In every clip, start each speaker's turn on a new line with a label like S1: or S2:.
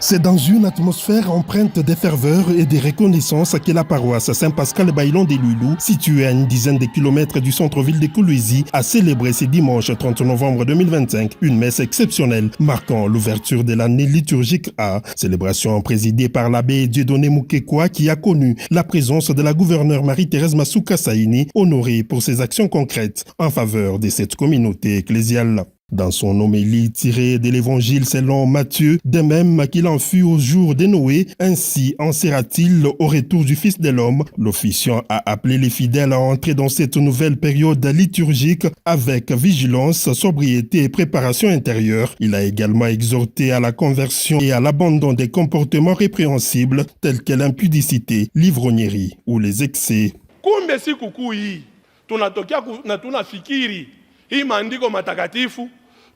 S1: C'est dans une atmosphère empreinte de ferveur et de reconnaissance que la paroisse Saint-Pascal-Bailon de Luilou, située à une dizaine de kilomètres du centre-ville de Kolwezi, a célébré ce dimanche 30 novembre 2025 une messe exceptionnelle marquant l'ouverture de l'année liturgique A. Célébration présidée par l'abbé Dieudonné Mukekwa qui a connu la présence de la gouverneure Marie-Thérèse Masuka Saini, honorée pour ses actions concrètes en faveur de cette communauté ecclésiale. Dans son homélie tirée de l'évangile selon Matthieu, de même qu'il en fut au jour de Noé, ainsi en sera-t-il au retour du Fils de l'homme. L'officiant a appelé les fidèles à entrer dans cette nouvelle période liturgique avec vigilance, sobriété et préparation intérieure. Il a également exhorté à la conversion et à l'abandon des comportements répréhensibles tels que l'impudicité, l'ivrognerie ou les excès.
S2: Kumbe sikukuu hii tunatokea na tunafikiri hii maandiko matakatifu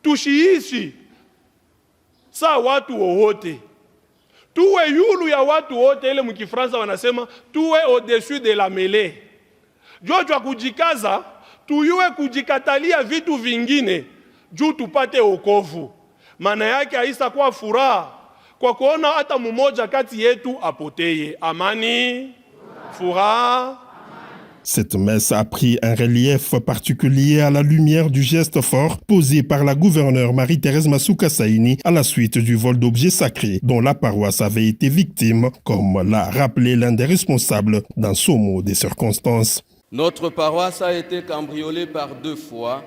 S2: tushiishi saa watu wowote, tuwe yulu ya watu wote. Ile mkifransa wanasema tuwe au-dessus de la mêlée. Jua kujikaza, tuyue kujikatalia vitu vingine juu tupate wokovu. Maana yake haisa kwa furaha kwa kuona hata mmoja kati yetu apoteye. Amani, furaha.
S1: Cette messe a pris un relief particulier à la lumière du geste fort posé par la gouverneure Marie-Thérèse Masuka Saini à la suite du vol d'objets sacrés dont la paroisse avait été victime, comme l'a rappelé l'un des responsables dans ce mot des circonstances.
S3: Notre paroisse a été cambriolée par 2 fois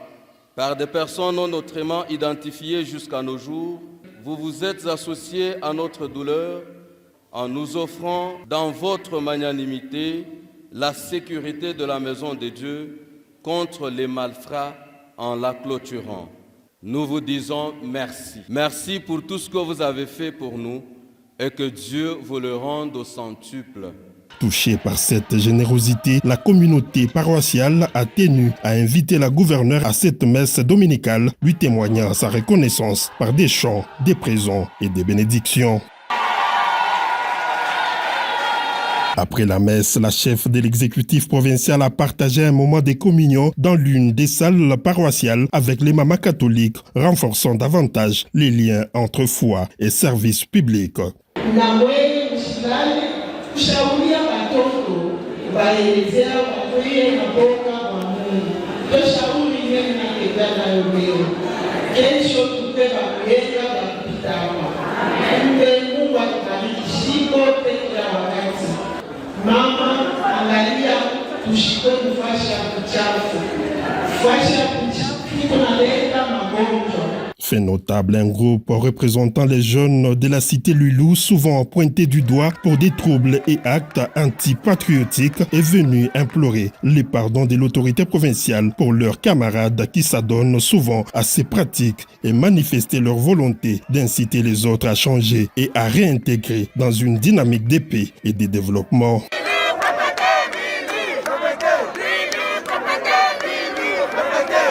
S3: par des personnes non autrement identifiées jusqu'à nos jours. Vous vous êtes associés à notre douleur en nous offrant dans votre magnanimité la sécurité de la maison de Dieu contre les malfrats en la clôturant. Nous vous disons merci. Merci pour tout ce que vous avez fait pour nous et que Dieu vous le rende au centuple.
S1: Touchée par cette générosité, la communauté paroissiale a tenu à inviter la gouverneure à cette messe dominicale, lui témoignant sa reconnaissance par des chants, des présents et des bénédictions. Après la messe, la chef de l'exécutif provincial a partagé un moment de communion dans l'une des salles paroissiales avec les mamans catholiques, renforçant davantage les liens entre foi et service public.
S4: Mama, angalia tushike kufasha kuchafu. Kufasha kuchafu kunaleta magonjwa.
S1: Fait notable, un groupe représentant les jeunes de la cité Luilou, souvent pointés du doigt pour des troubles et actes antipatriotiques, est venu implorer les pardons de l'autorité provinciale pour leurs camarades qui s'adonnent souvent à ces pratiques et manifester leur volonté d'inciter les autres à changer et à réintégrer dans une dynamique de paix et de développement.